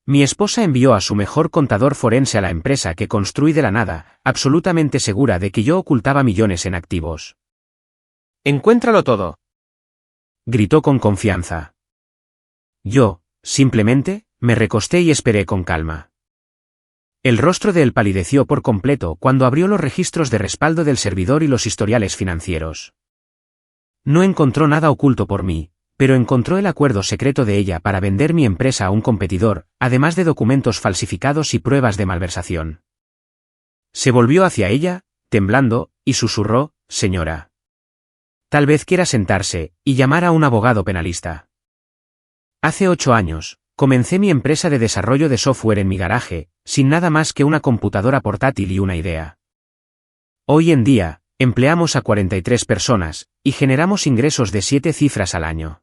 Mi esposa envió a su mejor contador forense a la empresa que construí de la nada, absolutamente segura de que yo ocultaba millones en activos. Encuéntralo todo. Gritó con confianza. Yo, simplemente, me recosté y esperé con calma. El rostro de él palideció por completo cuando abrió los registros de respaldo del servidor y los historiales financieros. No encontró nada oculto por mí, pero encontró el acuerdo secreto de ella para vender mi empresa a un competidor, además de documentos falsificados y pruebas de malversación. Se volvió hacia ella, temblando, y susurró: «Señora. Tal vez quiera sentarse y llamar a un abogado penalista». Hace 8 años, comencé mi empresa de desarrollo de software en mi garaje, sin nada más que una computadora portátil y una idea. Hoy en día, empleamos a 43 personas, y generamos ingresos de 7 cifras al año.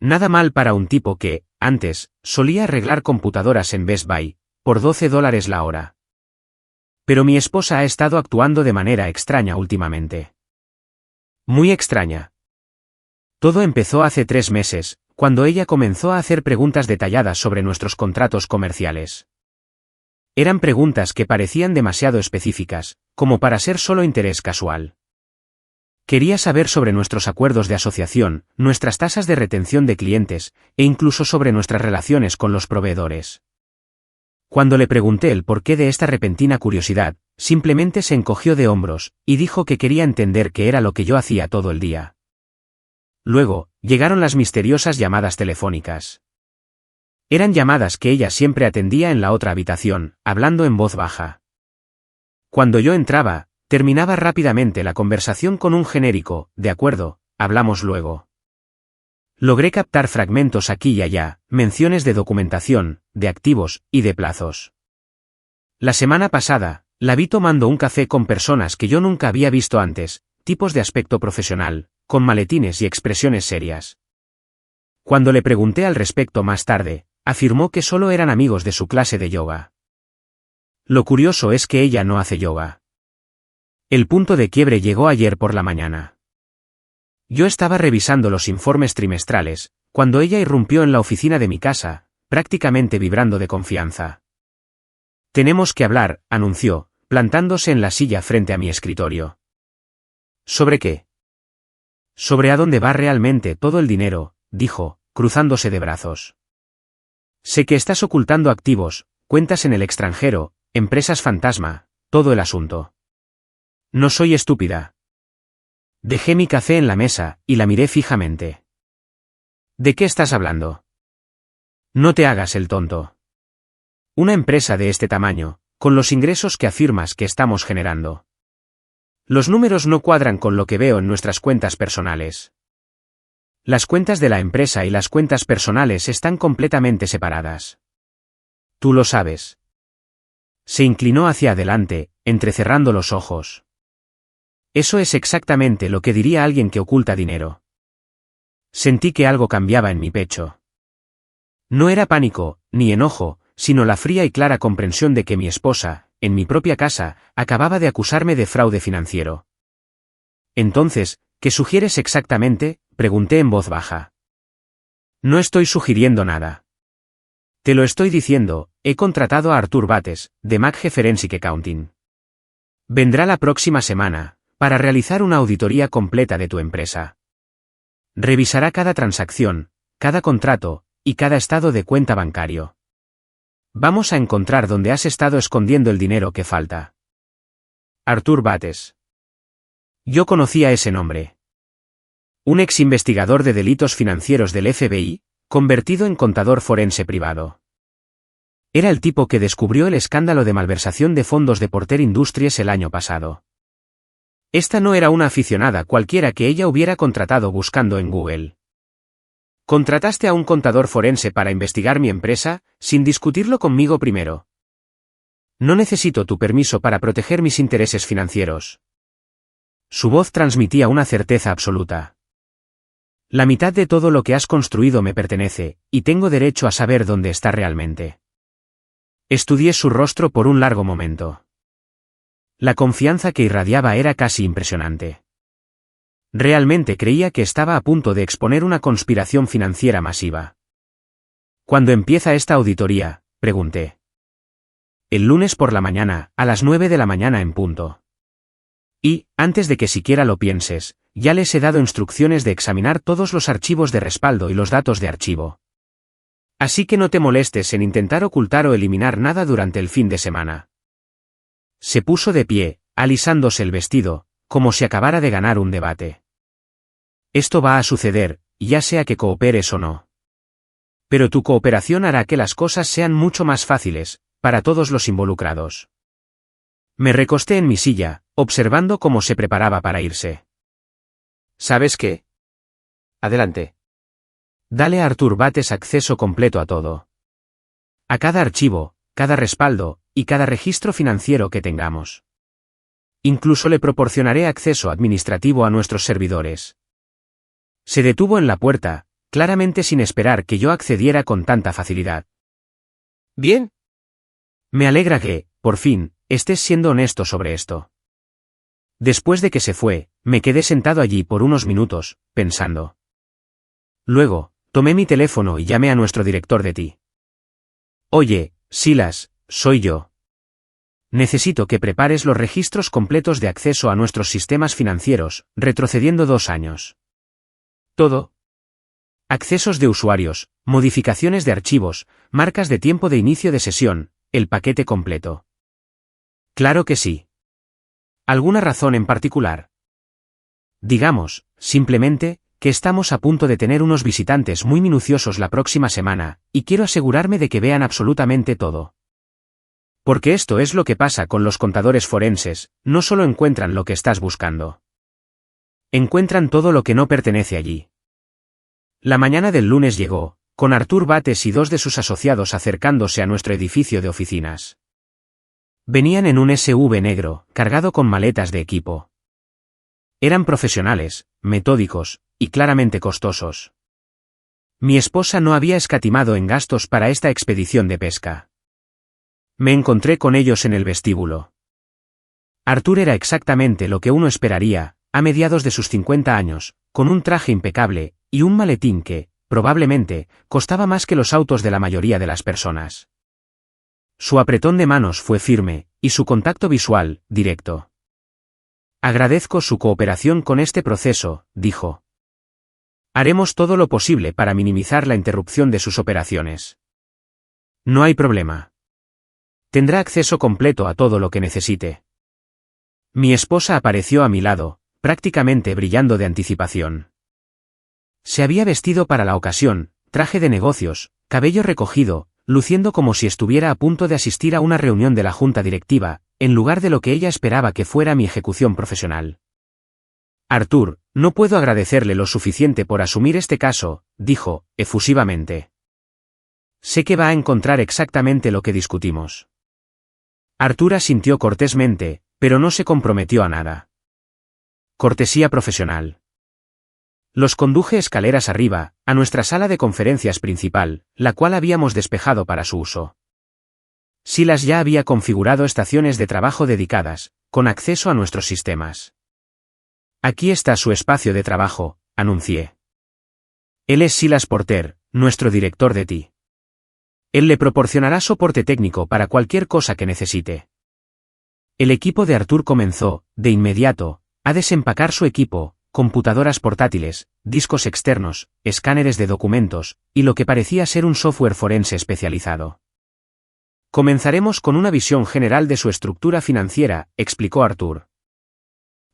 Nada mal para un tipo que, antes, solía arreglar computadoras en Best Buy, por $12 la hora. Pero mi esposa ha estado actuando de manera extraña últimamente. Muy extraña. Todo empezó hace 3 meses, cuando ella comenzó a hacer preguntas detalladas sobre nuestros contratos comerciales. Eran preguntas que parecían demasiado específicas, como para ser solo interés casual. Quería saber sobre nuestros acuerdos de asociación, nuestras tasas de retención de clientes, e incluso sobre nuestras relaciones con los proveedores. Cuando le pregunté el porqué de esta repentina curiosidad, simplemente se encogió de hombros, y dijo que quería entender qué era lo que yo hacía todo el día. Luego, llegaron las misteriosas llamadas telefónicas. Eran llamadas que ella siempre atendía en la otra habitación, hablando en voz baja. Cuando yo entraba, terminaba rápidamente la conversación con un genérico: «De acuerdo, hablamos luego». Logré captar fragmentos aquí y allá, menciones de documentación, de activos, y de plazos. La semana pasada, la vi tomando un café con personas que yo nunca había visto antes, tipos de aspecto profesional, con maletines y expresiones serias. Cuando le pregunté al respecto más tarde, afirmó que solo eran amigos de su clase de yoga. Lo curioso es que ella no hace yoga. El punto de quiebre llegó ayer por la mañana. Yo estaba revisando los informes trimestrales, cuando ella irrumpió en la oficina de mi casa, prácticamente vibrando de confianza. «Tenemos que hablar», anunció, plantándose en la silla frente a mi escritorio. «¿Sobre qué?» «Sobre a dónde va realmente todo el dinero», dijo, cruzándose de brazos. «Sé que estás ocultando activos, cuentas en el extranjero, empresas fantasma, todo el asunto». «No soy estúpida». Dejé mi café en la mesa, y la miré fijamente. «¿De qué estás hablando?» «No te hagas el tonto. Una empresa de este tamaño, con los ingresos que afirmas que estamos generando. Los números no cuadran con lo que veo en nuestras cuentas personales. Las cuentas de la empresa y las cuentas personales están completamente separadas. Tú lo sabes». Se inclinó hacia adelante, entrecerrando los ojos. «Eso es exactamente lo que diría alguien que oculta dinero». Sentí que algo cambiaba en mi pecho. No era pánico, ni enojo, sino la fría y clara comprensión de que mi esposa, en mi propia casa, acababa de acusarme de fraude financiero. «Entonces, ¿qué sugieres exactamente?», pregunté en voz baja. «No estoy sugiriendo nada. Te lo estoy diciendo, he contratado a Artur Bates, de McG Forensic Accounting. Vendrá la próxima semana, para realizar una auditoría completa de tu empresa. Revisará cada transacción, cada contrato, y cada estado de cuenta bancario. Vamos a encontrar dónde has estado escondiendo el dinero que falta». Artur Bates. Yo conocía ese nombre. Un ex investigador de delitos financieros del FBI, convertido en contador forense privado. Era el tipo que descubrió el escándalo de malversación de fondos de Porter Industries el año pasado. Esta no era una aficionada cualquiera que ella hubiera contratado buscando en Google. «Contrataste a un contador forense para investigar mi empresa, sin discutirlo conmigo primero. No necesito tu permiso para proteger mis intereses financieros». Su voz transmitía una certeza absoluta. «La mitad de todo lo que has construido me pertenece, y tengo derecho a saber dónde está realmente». Estudié su rostro por un largo momento. La confianza que irradiaba era casi impresionante. Realmente creía que estaba a punto de exponer una conspiración financiera masiva. ¿Cuándo empieza esta auditoría?, pregunté. El lunes por la mañana, a las 9 de la mañana en punto. Y, antes de que siquiera lo pienses, ya les he dado instrucciones de examinar todos los archivos de respaldo y los datos de archivo. Así que no te molestes en intentar ocultar o eliminar nada durante el fin de semana. Se puso de pie, alisándose el vestido, como si acabara de ganar un debate. Esto va a suceder, ya sea que cooperes o no. Pero tu cooperación hará que las cosas sean mucho más fáciles, para todos los involucrados. Me recosté en mi silla, observando cómo se preparaba para irse. ¿Sabes qué? Adelante. Dale a Artur Bates acceso completo a todo. A cada archivo, cada respaldo, y cada registro financiero que tengamos. Incluso le proporcionaré acceso administrativo a nuestros servidores. Se detuvo en la puerta, claramente sin esperar que yo accediera con tanta facilidad. Bien. Me alegra que, por fin, estés siendo honesto sobre esto. Después de que se fue, me quedé sentado allí por unos minutos, pensando. Luego, tomé mi teléfono y llamé a nuestro director de TI. Oye, Silas, soy yo. Necesito que prepares los registros completos de acceso a nuestros sistemas financieros, retrocediendo 2 años. Todo. Accesos de usuarios, modificaciones de archivos, marcas de tiempo de inicio de sesión, el paquete completo. Claro que sí. ¿Alguna razón en particular? Digamos, simplemente, que estamos a punto de tener unos visitantes muy minuciosos la próxima semana, y quiero asegurarme de que vean absolutamente todo. Porque esto es lo que pasa con los contadores forenses, no solo encuentran lo que estás buscando. Encuentran todo lo que no pertenece allí. La mañana del lunes llegó, con Artur Bates y 2 de sus asociados acercándose a nuestro edificio de oficinas. Venían en un SUV negro, cargado con maletas de equipo. Eran profesionales, metódicos, y claramente costosos. Mi esposa no había escatimado en gastos para esta expedición de pesca. Me encontré con ellos en el vestíbulo. Artur era exactamente lo que uno esperaría, a mediados de sus 50 años, con un traje impecable, y un maletín que, probablemente, costaba más que los autos de la mayoría de las personas. Su apretón de manos fue firme, y su contacto visual, directo. Agradezco su cooperación con este proceso, dijo. Haremos todo lo posible para minimizar la interrupción de sus operaciones. No hay problema. Tendrá acceso completo a todo lo que necesite. Mi esposa apareció a mi lado, prácticamente brillando de anticipación. Se había vestido para la ocasión, traje de negocios, cabello recogido, luciendo como si estuviera a punto de asistir a una reunión de la junta directiva, en lugar de lo que ella esperaba que fuera mi ejecución profesional. Artur, no puedo agradecerle lo suficiente por asumir este caso, dijo, efusivamente. Sé que va a encontrar exactamente lo que discutimos. Artur asintió cortésmente, pero no se comprometió a nada. Cortesía profesional. Los conduje escaleras arriba, a nuestra sala de conferencias principal, la cual habíamos despejado para su uso. Silas ya había configurado estaciones de trabajo dedicadas, con acceso a nuestros sistemas. Aquí está su espacio de trabajo, anuncié. Él es Silas Porter, nuestro director de TI. Él le proporcionará soporte técnico para cualquier cosa que necesite. El equipo de Artur comenzó, de inmediato, a desempacar su equipo, computadoras portátiles, discos externos, escáneres de documentos, y lo que parecía ser un software forense especializado. Comenzaremos con una visión general de su estructura financiera, explicó Artur.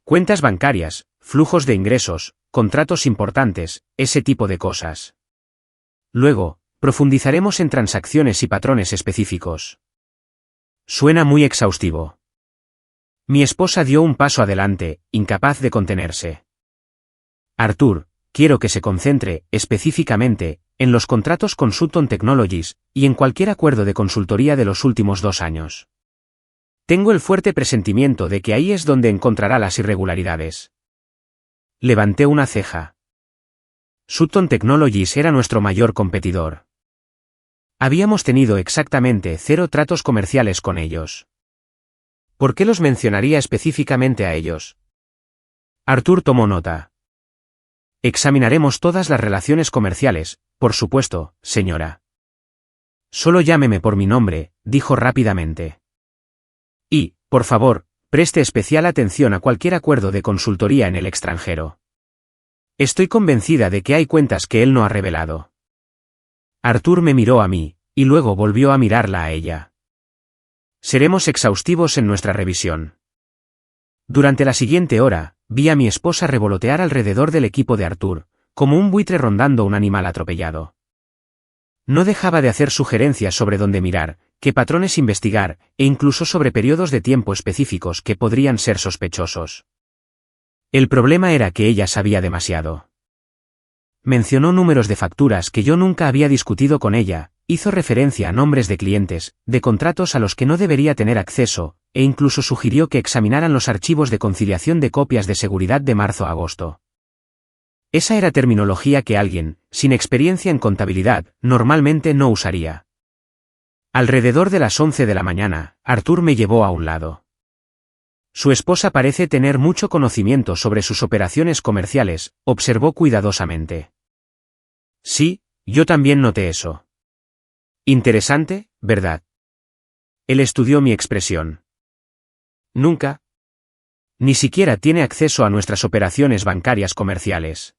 Cuentas bancarias, flujos de ingresos, contratos importantes, ese tipo de cosas. Luego, profundizaremos en transacciones y patrones específicos. Suena muy exhaustivo. Mi esposa dio un paso adelante, incapaz de contenerse. Artur, quiero que se concentre, específicamente, en los contratos con Sutton Technologies, y en cualquier acuerdo de consultoría de los últimos 2 años. Tengo el fuerte presentimiento de que ahí es donde encontrará las irregularidades. Levanté una ceja. Sutton Technologies era nuestro mayor competidor. Habíamos tenido exactamente 0 tratos comerciales con ellos. ¿Por qué los mencionaría específicamente a ellos? Artur tomó nota. Examinaremos todas las relaciones comerciales, por supuesto, señora. Solo llámeme por mi nombre, dijo rápidamente. Y, por favor, preste especial atención a cualquier acuerdo de consultoría en el extranjero. Estoy convencida de que hay cuentas que él no ha revelado. Arthur me miró a mí, y luego volvió a mirarla a ella. Seremos exhaustivos en nuestra revisión. Durante la siguiente hora, vi a mi esposa revolotear alrededor del equipo de Arthur, como un buitre rondando un animal atropellado. No dejaba de hacer sugerencias sobre dónde mirar, qué patrones investigar, e incluso sobre periodos de tiempo específicos que podrían ser sospechosos. El problema era que ella sabía demasiado. Mencionó números de facturas que yo nunca había discutido con ella, hizo referencia a nombres de clientes, de contratos a los que no debería tener acceso, e incluso sugirió que examinaran los archivos de conciliación de copias de seguridad de marzo a agosto. Esa era terminología que alguien, sin experiencia en contabilidad, normalmente no usaría. Alrededor de las 11 de la mañana, Arthur me llevó a un lado. Su esposa parece tener mucho conocimiento sobre sus operaciones comerciales, observó cuidadosamente. Sí, yo también noté eso. Interesante, ¿verdad? Él estudió mi expresión. Nunca. Ni siquiera tiene acceso a nuestras operaciones bancarias comerciales.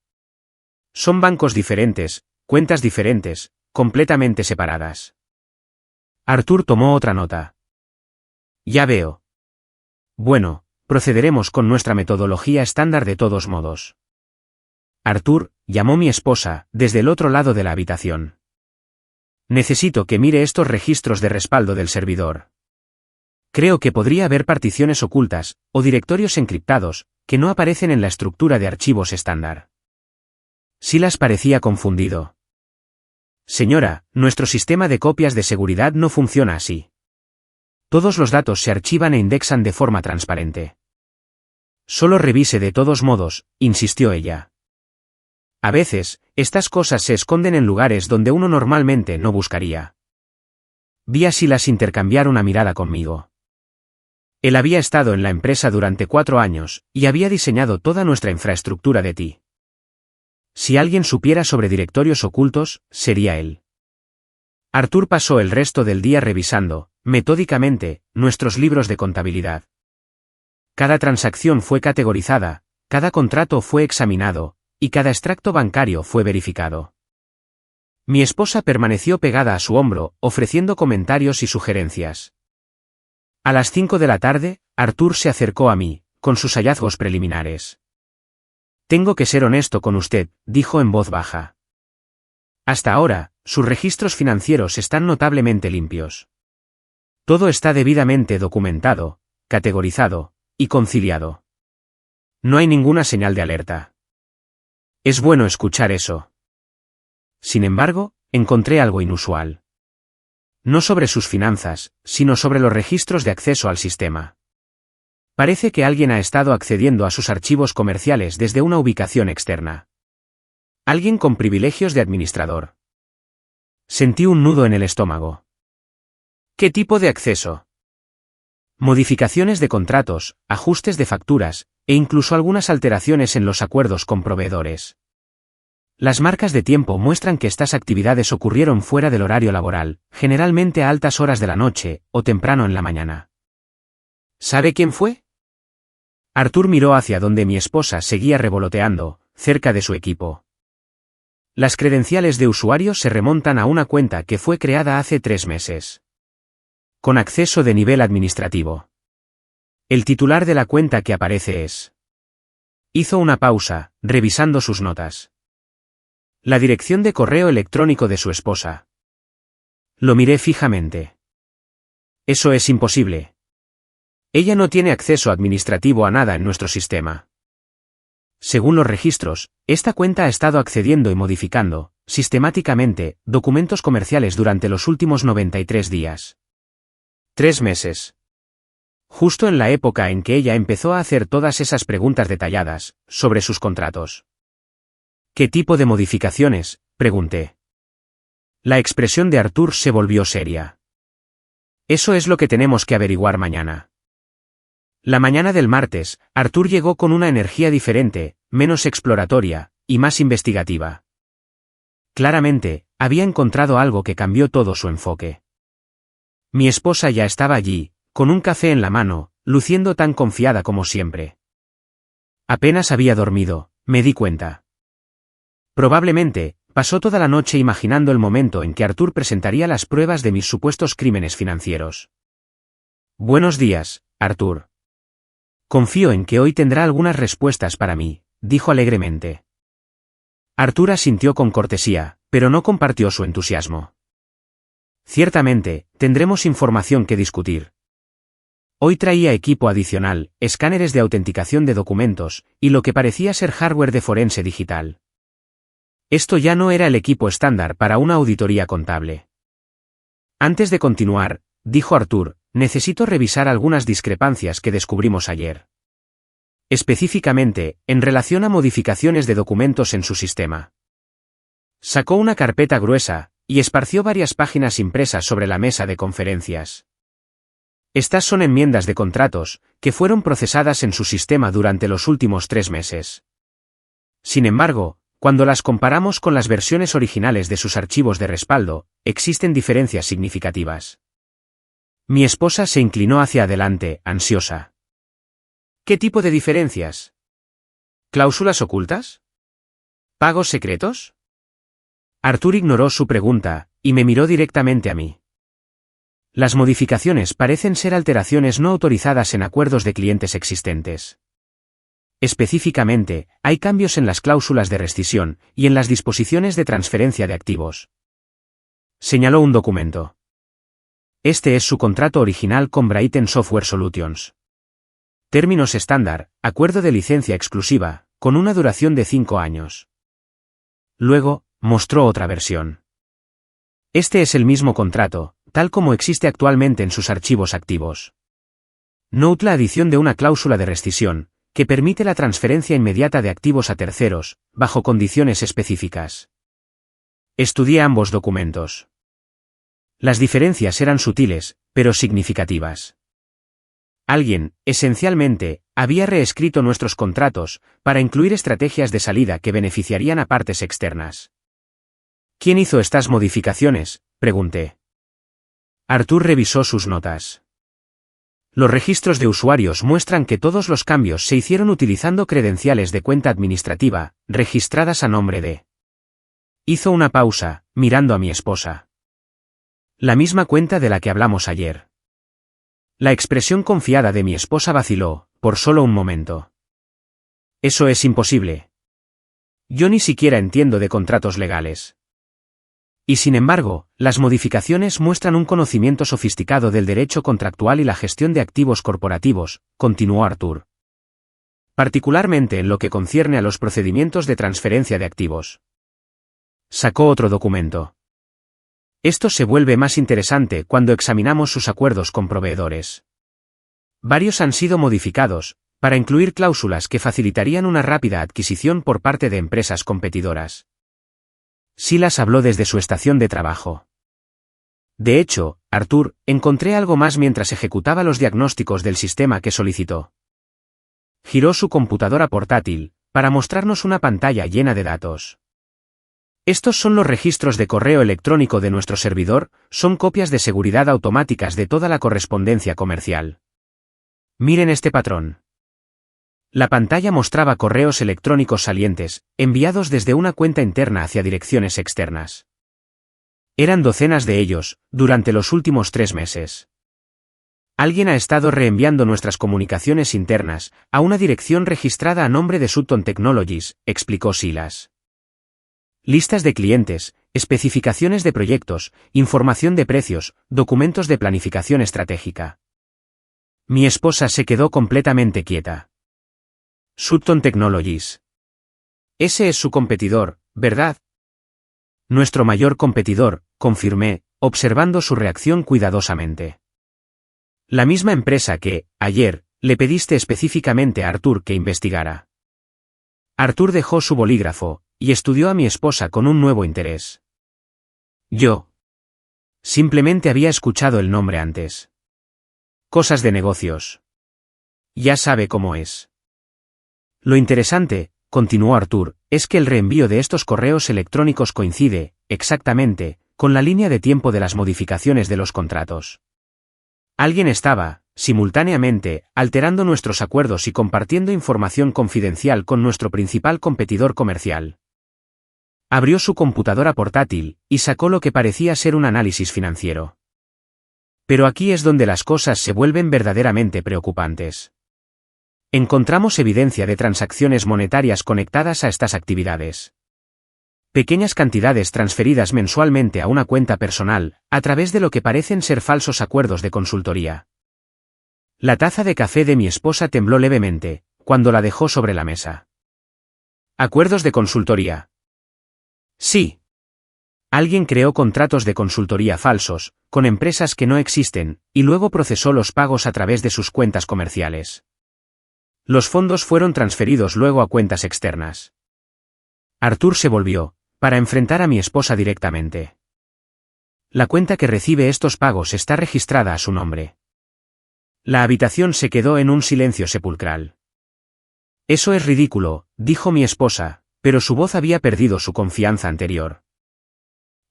Son bancos diferentes, cuentas diferentes, completamente separadas. Arthur tomó otra nota. Ya veo. Bueno, procederemos con nuestra metodología estándar de todos modos. Arthur, llamó mi esposa, desde el otro lado de la habitación. Necesito que mire estos registros de respaldo del servidor. Creo que podría haber particiones ocultas, o directorios encriptados, que no aparecen en la estructura de archivos estándar. Silas parecía confundido. Señora, nuestro sistema de copias de seguridad no funciona así. Todos los datos se archivan e indexan de forma transparente. Solo revise de todos modos, insistió ella. A veces, estas cosas se esconden en lugares donde uno normalmente no buscaría. Vi a Silas intercambiar una mirada conmigo. Él había estado en la empresa durante 4 años, y había diseñado toda nuestra infraestructura de TI. Si alguien supiera sobre directorios ocultos, sería él. Arthur pasó el resto del día revisando, metódicamente, nuestros libros de contabilidad. Cada transacción fue categorizada, cada contrato fue examinado, y cada extracto bancario fue verificado. Mi esposa permaneció pegada a su hombro, ofreciendo comentarios y sugerencias. A las 5 de la tarde, Arthur se acercó a mí, con sus hallazgos preliminares. Tengo que ser honesto con usted, dijo en voz baja. Hasta ahora, sus registros financieros están notablemente limpios. Todo está debidamente documentado, categorizado, y conciliado. No hay ninguna señal de alerta. Es bueno escuchar eso. Sin embargo, encontré algo inusual. No sobre sus finanzas, sino sobre los registros de acceso al sistema. Parece que alguien ha estado accediendo a sus archivos comerciales desde una ubicación externa. Alguien con privilegios de administrador. Sentí un nudo en el estómago. ¿Qué tipo de acceso? Modificaciones de contratos, ajustes de facturas, e incluso algunas alteraciones en los acuerdos con proveedores. Las marcas de tiempo muestran que estas actividades ocurrieron fuera del horario laboral, generalmente a altas horas de la noche, o temprano en la mañana. ¿Sabe quién fue? Arthur miró hacia donde mi esposa seguía revoloteando, cerca de su equipo. Las credenciales de usuario se remontan a una cuenta que fue creada hace 3 meses. Con acceso de nivel administrativo. El titular de la cuenta que aparece es. Hizo una pausa, revisando sus notas. La dirección de correo electrónico de su esposa. Lo miré fijamente. Eso es imposible. Ella no tiene acceso administrativo a nada en nuestro sistema. Según los registros, esta cuenta ha estado accediendo y modificando, sistemáticamente, documentos comerciales durante los últimos 93 días. 3 meses. Justo en la época en que ella empezó a hacer todas esas preguntas detalladas, sobre sus contratos. ¿Qué tipo de modificaciones?, pregunté. La expresión de Arthur se volvió seria. Eso es lo que tenemos que averiguar mañana. La mañana del martes, Arthur llegó con una energía diferente, menos exploratoria, y más investigativa. Claramente, había encontrado algo que cambió todo su enfoque. Mi esposa ya estaba allí, con un café en la mano, luciendo tan confiada como siempre. Apenas había dormido, me di cuenta. Probablemente, pasó toda la noche imaginando el momento en que Arthur presentaría las pruebas de mis supuestos crímenes financieros. Buenos días, Arthur. Confío en que hoy tendrá algunas respuestas para mí, dijo alegremente. Arthur asintió con cortesía, pero no compartió su entusiasmo. Ciertamente, tendremos información que discutir. Hoy traía equipo adicional, escáneres de autenticación de documentos, y lo que parecía ser hardware de forense digital. Esto ya no era el equipo estándar para una auditoría contable. Antes de continuar, dijo Arthur, necesito revisar algunas discrepancias que descubrimos ayer. Específicamente, en relación a modificaciones de documentos en su sistema. Sacó una carpeta gruesa, y esparció varias páginas impresas sobre la mesa de conferencias. Estas son enmiendas de contratos, que fueron procesadas en su sistema durante los últimos 3 meses. Sin embargo, cuando las comparamos con las versiones originales de sus archivos de respaldo, existen diferencias significativas. Mi esposa se inclinó hacia adelante, ansiosa. ¿Qué tipo de diferencias? ¿Cláusulas ocultas? ¿Pagos secretos? Arthur ignoró su pregunta, y me miró directamente a mí. Las modificaciones parecen ser alteraciones no autorizadas en acuerdos de clientes existentes. Específicamente, hay cambios en las cláusulas de rescisión y en las disposiciones de transferencia de activos. Señaló un documento. Este es su contrato original con Brighton Software Solutions. Términos estándar, acuerdo de licencia exclusiva, con una duración de 5 años. Luego, mostró otra versión. Este es el mismo contrato, tal como existe actualmente en sus archivos activos. Note la adición de una cláusula de rescisión, que permite la transferencia inmediata de activos a terceros, bajo condiciones específicas. Estudié ambos documentos. Las diferencias eran sutiles, pero significativas. Alguien, esencialmente, había reescrito nuestros contratos, para incluir estrategias de salida que beneficiarían a partes externas. ¿Quién hizo estas modificaciones?, pregunté. Arthur revisó sus notas. Los registros de usuarios muestran que todos los cambios se hicieron utilizando credenciales de cuenta administrativa, registradas a nombre de. Hizo una pausa, mirando a mi esposa. La misma cuenta de la que hablamos ayer. La expresión confiada de mi esposa vaciló, por solo un momento. Eso es imposible. Yo ni siquiera entiendo de contratos legales. Y sin embargo, las modificaciones muestran un conocimiento sofisticado del derecho contractual y la gestión de activos corporativos, continuó Arthur. Particularmente en lo que concierne a los procedimientos de transferencia de activos. Sacó otro documento. Esto se vuelve más interesante cuando examinamos sus acuerdos con proveedores. Varios han sido modificados, para incluir cláusulas que facilitarían una rápida adquisición por parte de empresas competidoras. Silas habló desde su estación de trabajo. De hecho, Arthur, encontré algo más mientras ejecutaba los diagnósticos del sistema que solicitó. Giró su computadora portátil, para mostrarnos una pantalla llena de datos. Estos son los registros de correo electrónico de nuestro servidor, son copias de seguridad automáticas de toda la correspondencia comercial. Miren este patrón. La pantalla mostraba correos electrónicos salientes, enviados desde una cuenta interna hacia direcciones externas. Eran docenas de ellos, durante los últimos 3 meses. Alguien ha estado reenviando nuestras comunicaciones internas, a una dirección registrada a nombre de Sutton Technologies, explicó Silas. Listas de clientes, especificaciones de proyectos, información de precios, documentos de planificación estratégica. Mi esposa se quedó completamente quieta. Sutton Technologies. Ese es su competidor, ¿verdad? Nuestro mayor competidor, confirmé, observando su reacción cuidadosamente. La misma empresa que, ayer, le pediste específicamente a Arthur que investigara. Arthur dejó su bolígrafo, y estudió a mi esposa con un nuevo interés. Yo. Simplemente había escuchado el nombre antes. Cosas de negocios. Ya sabe cómo es. Lo interesante, continuó Arthur, es que el reenvío de estos correos electrónicos coincide, exactamente, con la línea de tiempo de las modificaciones de los contratos. Alguien estaba, simultáneamente, alterando nuestros acuerdos y compartiendo información confidencial con nuestro principal competidor comercial. Abrió su computadora portátil, y sacó lo que parecía ser un análisis financiero. Pero aquí es donde las cosas se vuelven verdaderamente preocupantes. Encontramos evidencia de transacciones monetarias conectadas a estas actividades. Pequeñas cantidades transferidas mensualmente a una cuenta personal, a través de lo que parecen ser falsos acuerdos de consultoría. La taza de café de mi esposa tembló levemente, cuando la dejó sobre la mesa. ¿Acuerdos de consultoría? Sí. Alguien creó contratos de consultoría falsos, con empresas que no existen, y luego procesó los pagos a través de sus cuentas comerciales. Los fondos fueron transferidos luego a cuentas externas. Arthur se volvió, para enfrentar a mi esposa directamente. La cuenta que recibe estos pagos está registrada a su nombre. La habitación se quedó en un silencio sepulcral. Eso es ridículo, dijo mi esposa, pero su voz había perdido su confianza anterior.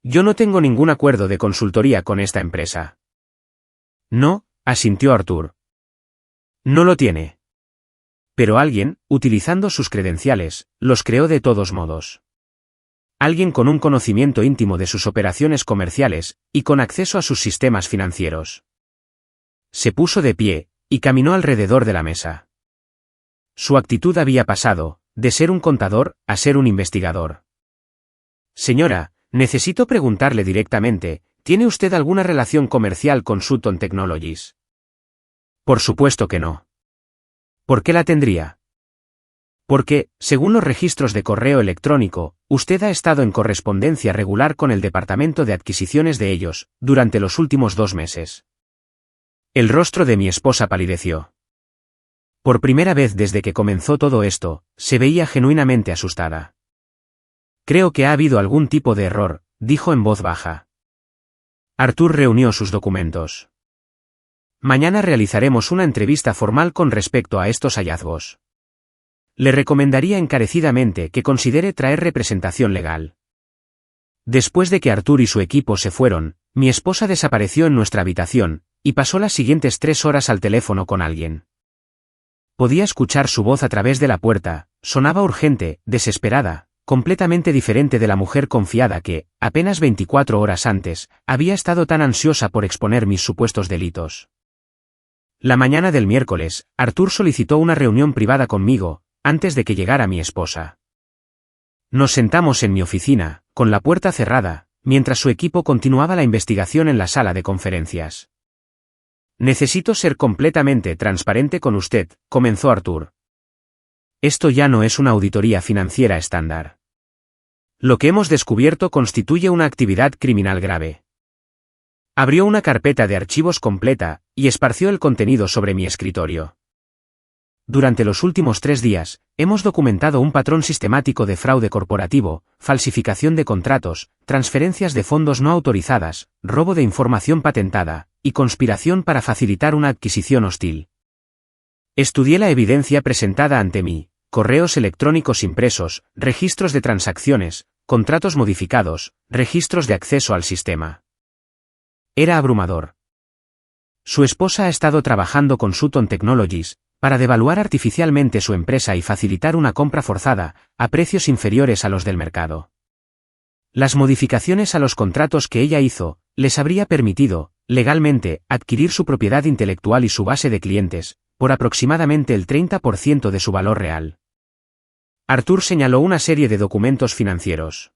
Yo no tengo ningún acuerdo de consultoría con esta empresa. No, asintió Arthur. No lo tiene. Pero alguien, utilizando sus credenciales, los creó de todos modos. Alguien con un conocimiento íntimo de sus operaciones comerciales, y con acceso a sus sistemas financieros. Se puso de pie, y caminó alrededor de la mesa. Su actitud había pasado, de ser un contador, a ser un investigador. Señora, necesito preguntarle directamente, ¿tiene usted alguna relación comercial con Sutton Technologies? Por supuesto que no. ¿Por qué la tendría? Porque, según los registros de correo electrónico, usted ha estado en correspondencia regular con el departamento de adquisiciones de ellos, durante los últimos 2 meses. El rostro de mi esposa palideció. Por primera vez desde que comenzó todo esto, se veía genuinamente asustada. Creo que ha habido algún tipo de error, dijo en voz baja. Arthur reunió sus documentos. Mañana realizaremos una entrevista formal con respecto a estos hallazgos. Le recomendaría encarecidamente que considere traer representación legal. Después de que Arthur y su equipo se fueron, mi esposa desapareció en nuestra habitación, y pasó las siguientes 3 horas al teléfono con alguien. Podía escuchar su voz a través de la puerta, sonaba urgente, desesperada, completamente diferente de la mujer confiada que, apenas 24 horas antes, había estado tan ansiosa por exponer mis supuestos delitos. La mañana del miércoles, Arthur solicitó una reunión privada conmigo, antes de que llegara mi esposa. Nos sentamos en mi oficina, con la puerta cerrada, mientras su equipo continuaba la investigación en la sala de conferencias. Necesito ser completamente transparente con usted, comenzó Arthur. Esto ya no es una auditoría financiera estándar. Lo que hemos descubierto constituye una actividad criminal grave. Abrió una carpeta de archivos completa, y esparció el contenido sobre mi escritorio. Durante los últimos 3 días, hemos documentado un patrón sistemático de fraude corporativo, falsificación de contratos, transferencias de fondos no autorizadas, robo de información patentada, y conspiración para facilitar una adquisición hostil. Estudié la evidencia presentada ante mí, correos electrónicos impresos, registros de transacciones, contratos modificados, registros de acceso al sistema. Era abrumador. Su esposa ha estado trabajando con Sutton Technologies, para devaluar artificialmente su empresa y facilitar una compra forzada, a precios inferiores a los del mercado. Las modificaciones a los contratos que ella hizo, les habría permitido, legalmente, adquirir su propiedad intelectual y su base de clientes, por aproximadamente el 30% de su valor real. Arthur señaló una serie de documentos financieros.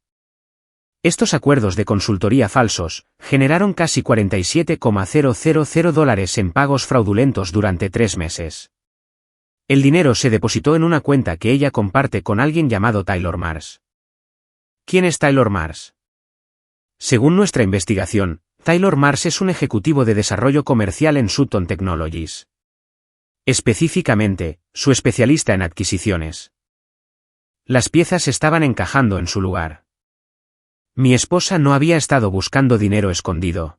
Estos acuerdos de consultoría falsos, generaron casi $47,000 en pagos fraudulentos durante 3 meses. El dinero se depositó en una cuenta que ella comparte con alguien llamado Taylor Mars. ¿Quién es Taylor Mars? Según nuestra investigación, Taylor Mars es un ejecutivo de desarrollo comercial en Sutton Technologies. Específicamente, su especialista en adquisiciones. Las piezas estaban encajando en su lugar. Mi esposa no había estado buscando dinero escondido.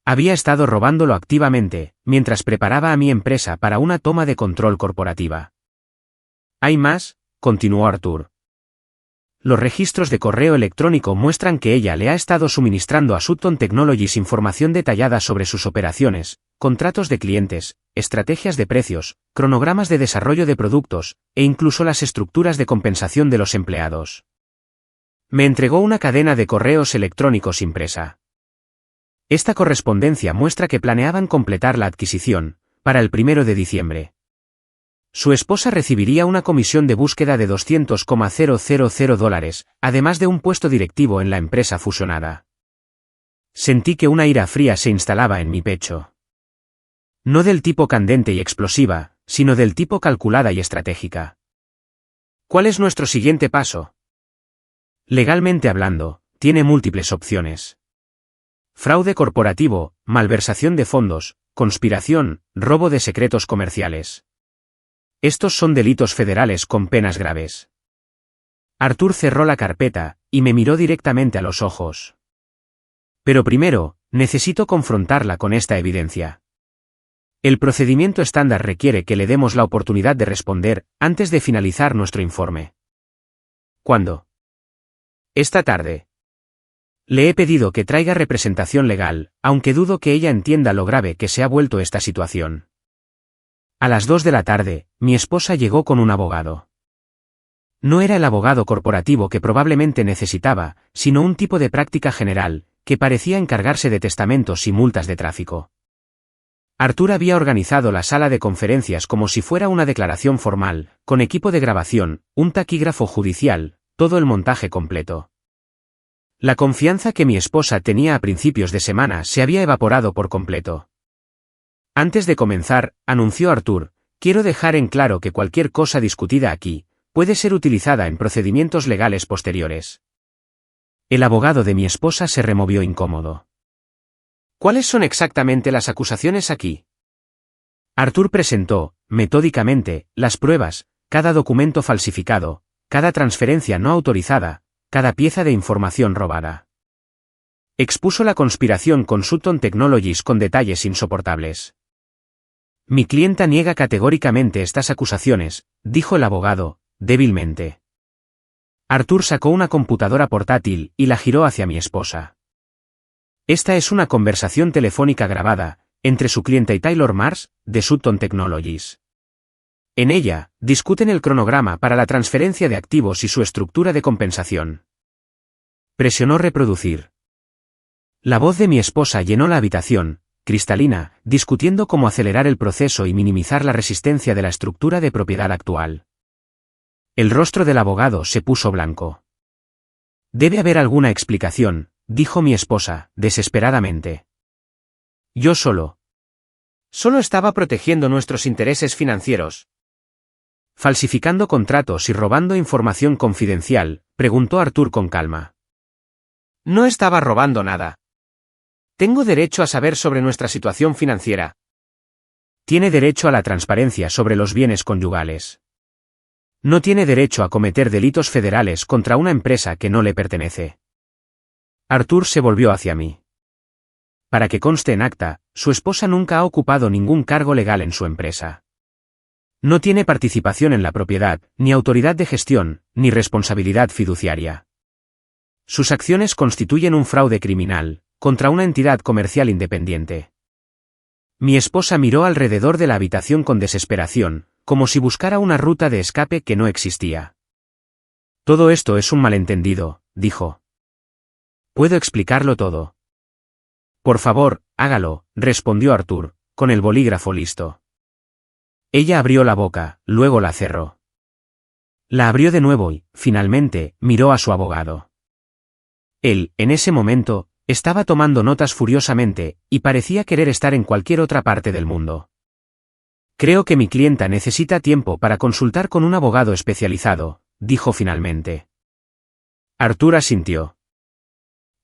Había estado robándolo activamente, mientras preparaba a mi empresa para una toma de control corporativa. ¿Hay más?, continuó Arthur. los registros de correo electrónico muestran que ella le ha estado suministrando a Sutton Technologies información detallada sobre sus operaciones, contratos de clientes, estrategias de precios, cronogramas de desarrollo de productos, e incluso las estructuras de compensación de los empleados. Me entregó una cadena de correos electrónicos impresa. Esta correspondencia muestra que planeaban completar la adquisición, para el 1 de diciembre. Su esposa recibiría una comisión de búsqueda de $200,000, además de un puesto directivo en la empresa fusionada. Sentí que una ira fría se instalaba en mi pecho. No del tipo candente y explosiva, sino del tipo calculada y estratégica. ¿Cuál es nuestro siguiente paso? Legalmente hablando, tiene múltiples opciones. Fraude corporativo, malversación de fondos, conspiración, robo de secretos comerciales. Estos son delitos federales con penas graves. Arthur cerró la carpeta, y me miró directamente a los ojos. Pero primero, necesito confrontarla con esta evidencia. El procedimiento estándar requiere que le demos la oportunidad de responder, antes de finalizar nuestro informe. ¿Cuándo? Esta tarde. Le he pedido que traiga representación legal, aunque dudo que ella entienda lo grave que se ha vuelto esta situación. A las 2 de la tarde, mi esposa llegó con un abogado. No era el abogado corporativo que probablemente necesitaba, sino un tipo de práctica general, que parecía encargarse de testamentos y multas de tráfico. Arthur había organizado la sala de conferencias como si fuera una declaración formal, con equipo de grabación, un taquígrafo judicial, todo el montaje completo. La confianza que mi esposa tenía a principios de semana se había evaporado por completo. Antes de comenzar, anunció Arthur, quiero dejar en claro que cualquier cosa discutida aquí, puede ser utilizada en procedimientos legales posteriores. El abogado de mi esposa se removió incómodo. ¿Cuáles son exactamente las acusaciones aquí? Arthur presentó, metódicamente, las pruebas, cada documento falsificado, cada transferencia no autorizada, cada pieza de información robada. Expuso la conspiración con Sutton Technologies con detalles insoportables. Mi clienta niega categóricamente estas acusaciones, dijo el abogado, débilmente. Arthur sacó una computadora portátil y la giró hacia mi esposa. Esta es una conversación telefónica grabada, entre su cliente y Taylor Mars, de Sutton Technologies. En ella, discuten el cronograma para la transferencia de activos y su estructura de compensación. Presionó reproducir. La voz de mi esposa llenó la habitación, cristalina, discutiendo cómo acelerar el proceso y minimizar la resistencia de la estructura de propiedad actual. El rostro del abogado se puso blanco. Debe haber alguna explicación, dijo mi esposa, desesperadamente. Yo solo estaba protegiendo nuestros intereses financieros. Falsificando contratos y robando información confidencial, preguntó Arthur con calma. No estaba robando nada. Tengo derecho a saber sobre nuestra situación financiera. Tiene derecho a la transparencia sobre los bienes conyugales. No tiene derecho a cometer delitos federales contra una empresa que no le pertenece. Arthur se volvió hacia mí. Para que conste en acta, su esposa nunca ha ocupado ningún cargo legal en su empresa. No tiene participación en la propiedad, ni autoridad de gestión, ni responsabilidad fiduciaria. Sus acciones constituyen un fraude criminal, contra una entidad comercial independiente. Mi esposa miró alrededor de la habitación con desesperación, como si buscara una ruta de escape que no existía. Todo esto es un malentendido, dijo. Puedo explicarlo todo. Por favor, hágalo, respondió Arthur, con el bolígrafo listo. Ella abrió la boca, luego la cerró. La abrió de nuevo y, finalmente, miró a su abogado. Él, en ese momento, estaba tomando notas furiosamente, y parecía querer estar en cualquier otra parte del mundo. Creo que mi clienta necesita tiempo para consultar con un abogado especializado, dijo finalmente. Arthur asintió.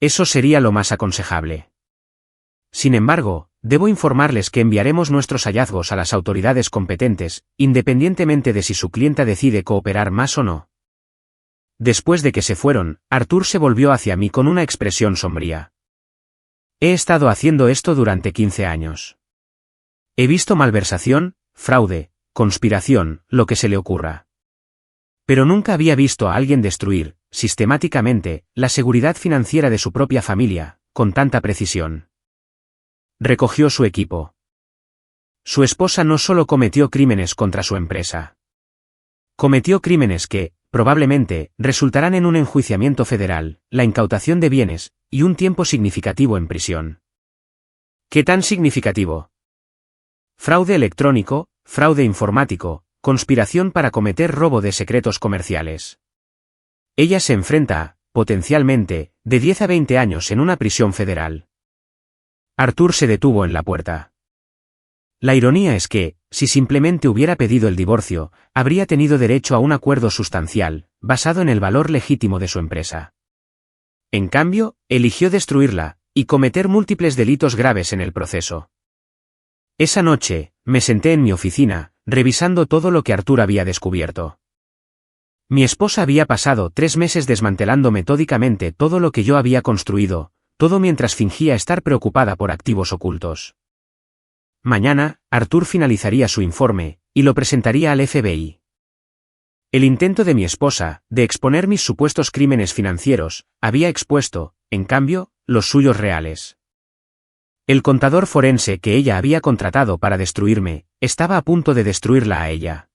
Eso sería lo más aconsejable. Sin embargo, debo informarles que enviaremos nuestros hallazgos a las autoridades competentes, independientemente de si su clienta decide cooperar más o no. Después de que se fueron, Arthur se volvió hacia mí con una expresión sombría. He estado haciendo esto durante 15 años. He visto malversación, fraude, conspiración, lo que se le ocurra. Pero nunca había visto a alguien destruir, sistemáticamente, la seguridad financiera de su propia familia, con tanta precisión. Recogió su equipo. Su esposa no solo cometió crímenes contra su empresa. Cometió crímenes que, probablemente, resultarán en un enjuiciamiento federal, la incautación de bienes, y un tiempo significativo en prisión. ¿Qué tan significativo? Fraude electrónico, fraude informático, conspiración para cometer robo de secretos comerciales. Ella se enfrenta, potencialmente, de 10 a 20 años en una prisión federal. Arthur se detuvo en la puerta. La ironía es que, si simplemente hubiera pedido el divorcio, habría tenido derecho a un acuerdo sustancial, basado en el valor legítimo de su empresa. En cambio, eligió destruirla, y cometer múltiples delitos graves en el proceso. Esa noche, me senté en mi oficina, revisando todo lo que Arthur había descubierto. Mi esposa había pasado 3 meses desmantelando metódicamente todo lo que yo había construido, todo mientras fingía estar preocupada por activos ocultos. Mañana, Arthur finalizaría su informe, y lo presentaría al FBI. El intento de mi esposa, de exponer mis supuestos crímenes financieros, había expuesto, en cambio, los suyos reales. El contador forense que ella había contratado para destruirme, estaba a punto de destruirla a ella.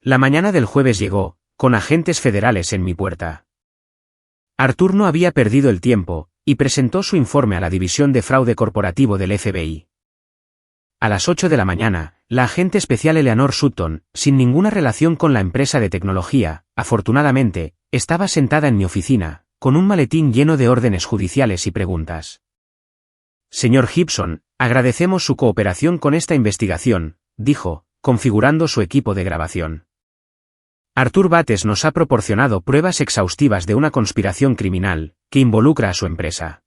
La mañana del jueves llegó, con agentes federales en mi puerta. Arthur no había perdido el tiempo, y presentó su informe a la División de Fraude Corporativo del FBI. A las 8 de la mañana, la agente especial Eleanor Sutton, sin ninguna relación con la empresa de tecnología, afortunadamente, estaba sentada en mi oficina, con un maletín lleno de órdenes judiciales y preguntas. Señor Gibson, agradecemos su cooperación con esta investigación, dijo, configurando su equipo de grabación. Arthur Bates nos ha proporcionado pruebas exhaustivas de una conspiración criminal, que involucra a su empresa.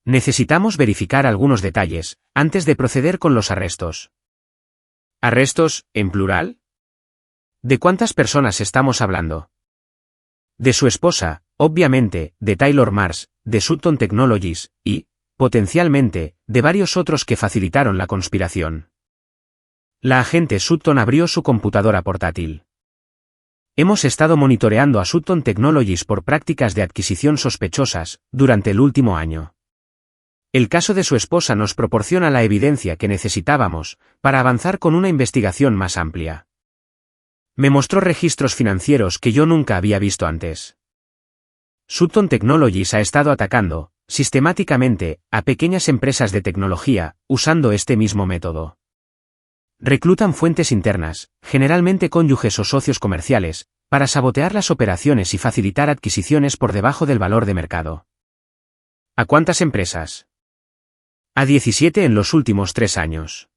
Necesitamos verificar algunos detalles, antes de proceder con los arrestos. ¿Arrestos, en plural? ¿De cuántas personas estamos hablando? De su esposa, obviamente, de Taylor Mars, de Sutton Technologies, y, potencialmente, de varios otros que facilitaron la conspiración. La agente Sutton abrió su computadora portátil. Hemos estado monitoreando a Sutton Technologies por prácticas de adquisición sospechosas, durante el último año. El caso de su esposa nos proporciona la evidencia que necesitábamos, para avanzar con una investigación más amplia. Me mostró registros financieros que yo nunca había visto antes. Sutton Technologies ha estado atacando, sistemáticamente, a pequeñas empresas de tecnología, usando este mismo método. Reclutan fuentes internas, generalmente cónyuges o socios comerciales, para sabotear las operaciones y facilitar adquisiciones por debajo del valor de mercado. ¿A cuántas empresas? A 17 en los últimos 3 años.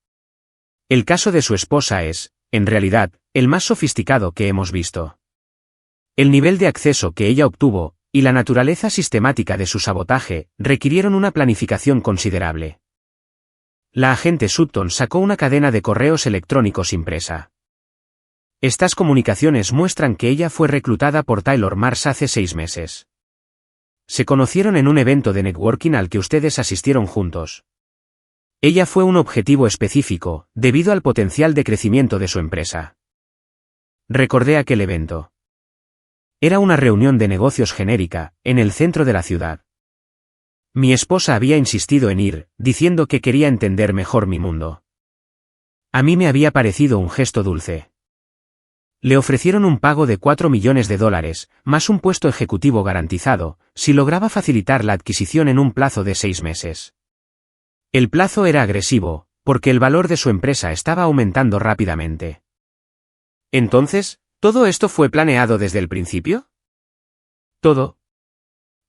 El caso de su esposa es, en realidad, el más sofisticado que hemos visto. El nivel de acceso que ella obtuvo, y la naturaleza sistemática de su sabotaje, requirieron una planificación considerable. La agente Sutton sacó una cadena de correos electrónicos impresa. Estas comunicaciones muestran que ella fue reclutada por Taylor Mars hace 6 meses. Se conocieron en un evento de networking al que ustedes asistieron juntos. Ella fue un objetivo específico, debido al potencial de crecimiento de su empresa. Recordé aquel evento. Era una reunión de negocios genérica, en el centro de la ciudad. Mi esposa había insistido en ir, diciendo que quería entender mejor mi mundo. A mí me había parecido un gesto dulce. Le ofrecieron un pago de $4 millones, más un puesto ejecutivo garantizado, si lograba facilitar la adquisición en un plazo de 6 meses. El plazo era agresivo, porque el valor de su empresa estaba aumentando rápidamente. Entonces, ¿todo esto fue planeado desde el principio? Todo.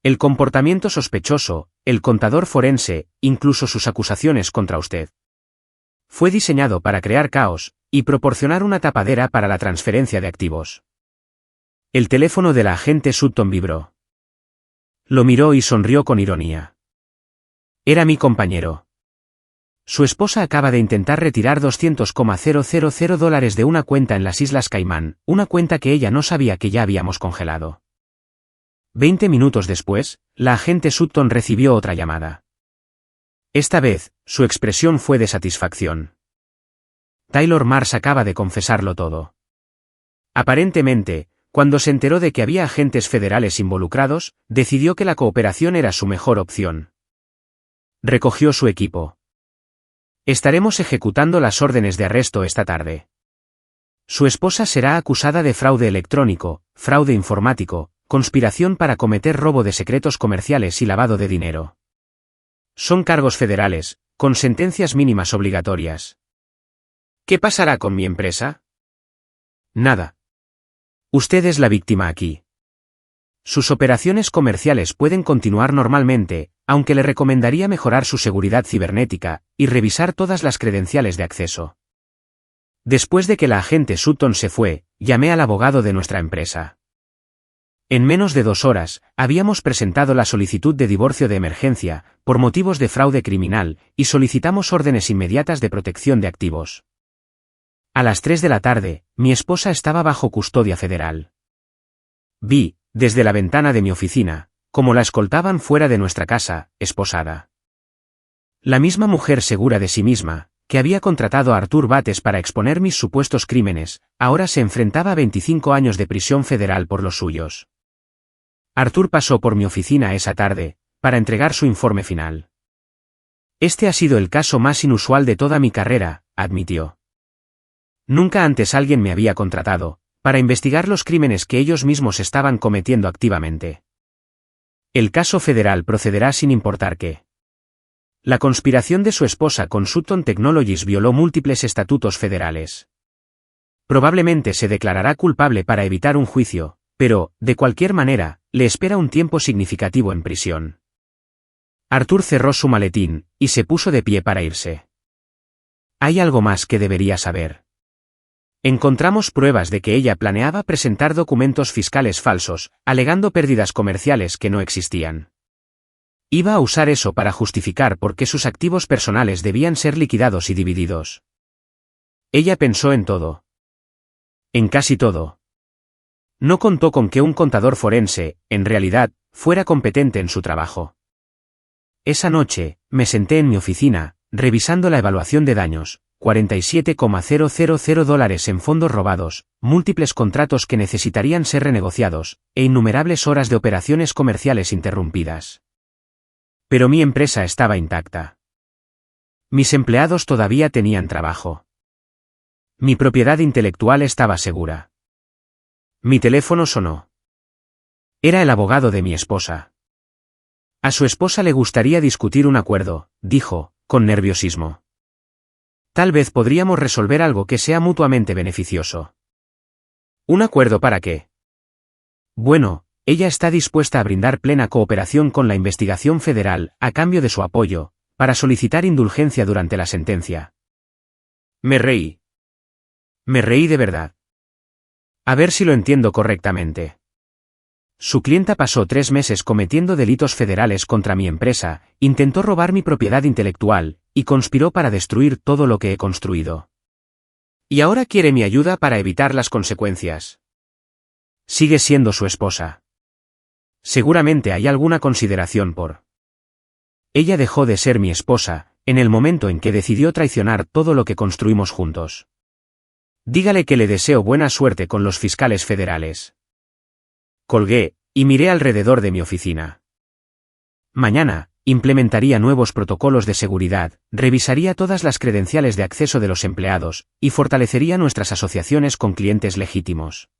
El comportamiento sospechoso, el contador forense, incluso sus acusaciones contra usted. Fue diseñado para crear caos, y proporcionar una tapadera para la transferencia de activos. El teléfono de la agente Sutton vibró. Lo miró y sonrió con ironía. Era mi compañero. Su esposa acaba de intentar retirar $200,000 de una cuenta en las Islas Caimán, una cuenta que ella no sabía que ya habíamos congelado. 20 minutos después, la agente Sutton recibió otra llamada. Esta vez, su expresión fue de satisfacción. Taylor Mars acaba de confesarlo todo. Aparentemente, cuando se enteró de que había agentes federales involucrados, decidió que la cooperación era su mejor opción. Recogió su equipo. Estaremos ejecutando las órdenes de arresto esta tarde. Su esposa será acusada de fraude electrónico, fraude informático, conspiración para cometer robo de secretos comerciales y lavado de dinero. Son cargos federales, con sentencias mínimas obligatorias. ¿Qué pasará con mi empresa? Nada. Usted es la víctima aquí. Sus operaciones comerciales pueden continuar normalmente, aunque le recomendaría mejorar su seguridad cibernética y revisar todas las credenciales de acceso. Después de que la agente Sutton se fue, llamé al abogado de nuestra empresa. En menos de 2 horas, habíamos presentado la solicitud de divorcio de emergencia, por motivos de fraude criminal, y solicitamos órdenes inmediatas de protección de activos. A las 3 de la tarde, mi esposa estaba bajo custodia federal. Vi, desde la ventana de mi oficina, cómo la escoltaban fuera de nuestra casa, esposada. La misma mujer segura de sí misma, que había contratado a Arthur Bates para exponer mis supuestos crímenes, ahora se enfrentaba a 25 años de prisión federal por los suyos. Arthur pasó por mi oficina esa tarde, para entregar su informe final. Este ha sido el caso más inusual de toda mi carrera, admitió. Nunca antes alguien me había contratado, para investigar los crímenes que ellos mismos estaban cometiendo activamente. El caso federal procederá sin importar qué. La conspiración de su esposa con Sutton Technologies violó múltiples estatutos federales. Probablemente se declarará culpable para evitar un juicio, pero, de cualquier manera, le espera un tiempo significativo en prisión. Arthur cerró su maletín, y se puso de pie para irse. Hay algo más que debería saber. Encontramos pruebas de que ella planeaba presentar documentos fiscales falsos, alegando pérdidas comerciales que no existían. Iba a usar eso para justificar por qué sus activos personales debían ser liquidados y divididos. Ella pensó en todo. En casi todo. No contó con que un contador forense, en realidad, fuera competente en su trabajo. Esa noche, me senté en mi oficina, revisando la evaluación de daños, $47,000 en fondos robados, múltiples contratos que necesitarían ser renegociados, e innumerables horas de operaciones comerciales interrumpidas. Pero mi empresa estaba intacta. Mis empleados todavía tenían trabajo. Mi propiedad intelectual estaba segura. Mi teléfono sonó. Era el abogado de mi esposa. A su esposa le gustaría discutir un acuerdo, dijo, con nerviosismo. Tal vez podríamos resolver algo que sea mutuamente beneficioso. ¿Un acuerdo para qué? Bueno, ella está dispuesta a brindar plena cooperación con la investigación federal, a cambio de su apoyo, para solicitar indulgencia durante la sentencia. Me reí. Me reí de verdad. A ver si lo entiendo correctamente. Su clienta pasó 3 meses cometiendo delitos federales contra mi empresa, intentó robar mi propiedad intelectual, y conspiró para destruir todo lo que he construido. Y ahora quiere mi ayuda para evitar las consecuencias. Sigue siendo su esposa. Seguramente hay alguna consideración por. Ella dejó de ser mi esposa, en el momento en que decidió traicionar todo lo que construimos juntos. Dígale que le deseo buena suerte con los fiscales federales. Colgué, y miré alrededor de mi oficina. Mañana, implementaría nuevos protocolos de seguridad, revisaría todas las credenciales de acceso de los empleados, y fortalecería nuestras asociaciones con clientes legítimos.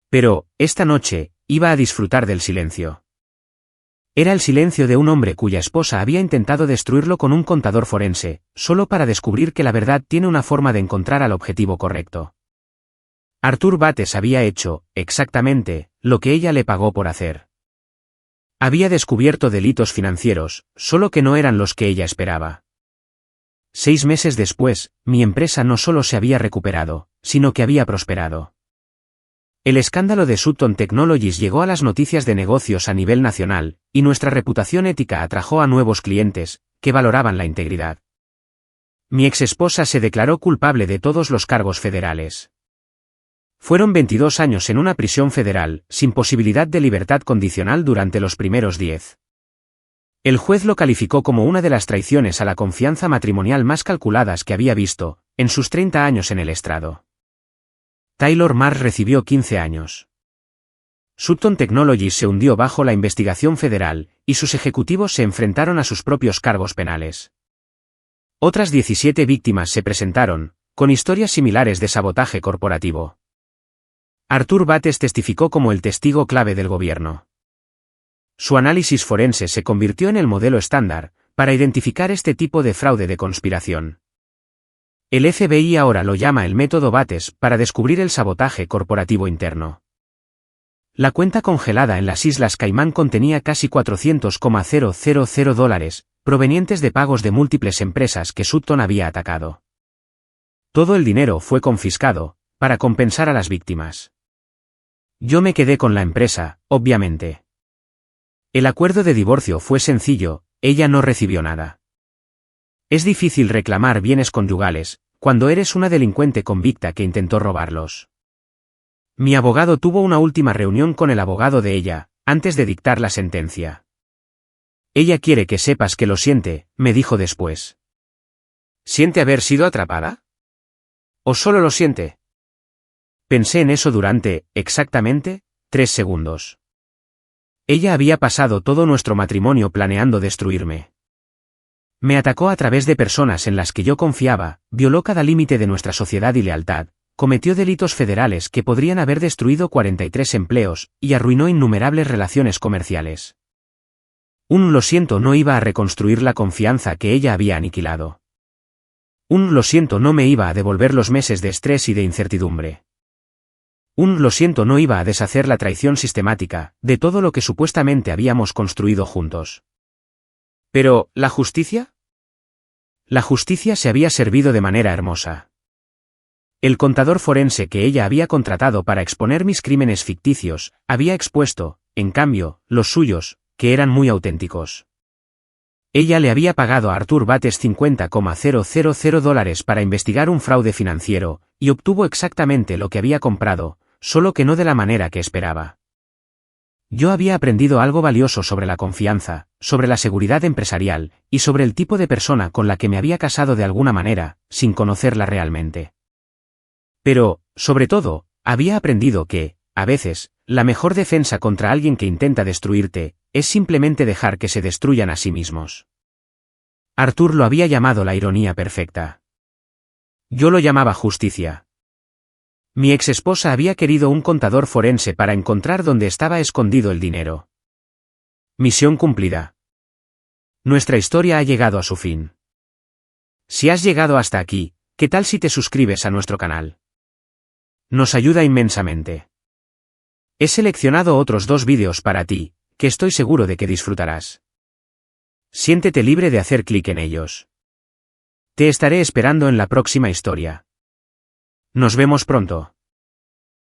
Pero, esta noche, iba a disfrutar del silencio. Era el silencio de un hombre cuya esposa había intentado destruirlo con un contador forense, solo para descubrir que la verdad tiene una forma de encontrar al objetivo correcto. Arthur Bates había hecho, exactamente, lo que ella le pagó por hacer. Había descubierto delitos financieros, solo que no eran los que ella esperaba. 6 meses después, mi empresa no solo se había recuperado, sino que había prosperado. El escándalo de Sutton Technologies llegó a las noticias de negocios a nivel nacional, y nuestra reputación ética atrajo a nuevos clientes, que valoraban la integridad. Mi exesposa se declaró culpable de todos los cargos federales. Fueron 22 años en una prisión federal, sin posibilidad de libertad condicional durante los primeros 10. El juez lo calificó como una de las traiciones a la confianza matrimonial más calculadas que había visto, en sus 30 años en el estrado. Taylor Marsh recibió 15 años. Sutton Technologies se hundió bajo la investigación federal, y sus ejecutivos se enfrentaron a sus propios cargos penales. Otras 17 víctimas se presentaron, con historias similares de sabotaje corporativo. Arthur Bates testificó como el testigo clave del gobierno. Su análisis forense se convirtió en el modelo estándar para identificar este tipo de fraude de conspiración. El FBI ahora lo llama el método Bates para descubrir el sabotaje corporativo interno. La cuenta congelada en las Islas Caimán contenía casi $400,000 provenientes de pagos de múltiples empresas que Sutton había atacado. Todo el dinero fue confiscado para compensar a las víctimas. Yo me quedé con la empresa, obviamente. El acuerdo de divorcio fue sencillo, ella no recibió nada. Es difícil reclamar bienes conyugales cuando eres una delincuente convicta que intentó robarlos. Mi abogado tuvo una última reunión con el abogado de ella, antes de dictar la sentencia. Ella quiere que sepas que lo siente, me dijo después. ¿Siente haber sido atrapada? ¿O solo lo siente? Pensé en eso durante, exactamente, 3 segundos. Ella había pasado todo nuestro matrimonio planeando destruirme. Me atacó a través de personas en las que yo confiaba, violó cada límite de nuestra sociedad y lealtad, cometió delitos federales que podrían haber destruido 43 empleos, y arruinó innumerables relaciones comerciales. Lo siento no iba a reconstruir la confianza que ella había aniquilado. Lo siento no me iba a devolver los meses de estrés y de incertidumbre. Lo siento no iba a deshacer la traición sistemática de todo lo que supuestamente habíamos construido juntos. ¿Pero, la justicia? La justicia se había servido de manera hermosa. El contador forense que ella había contratado para exponer mis crímenes ficticios, había expuesto, en cambio, los suyos, que eran muy auténticos. Ella le había pagado a Arthur Bates $50,000 para investigar un fraude financiero, y obtuvo exactamente lo que había comprado, solo que no de la manera que esperaba. Yo había aprendido algo valioso sobre la confianza, sobre la seguridad empresarial, y sobre el tipo de persona con la que me había casado de alguna manera, sin conocerla realmente. Pero, sobre todo, había aprendido que, a veces, la mejor defensa contra alguien que intenta destruirte, es simplemente dejar que se destruyan a sí mismos. Arthur lo había llamado la ironía perfecta. Yo lo llamaba justicia. Mi exesposa había querido un contador forense para encontrar dónde estaba escondido el dinero. Misión cumplida. Nuestra historia ha llegado a su fin. Si has llegado hasta aquí, ¿qué tal si te suscribes a nuestro canal? Nos ayuda inmensamente. He seleccionado otros 2 vídeos para ti, que estoy seguro de que disfrutarás. Siéntete libre de hacer clic en ellos. Te estaré esperando en la próxima historia. Nos vemos pronto.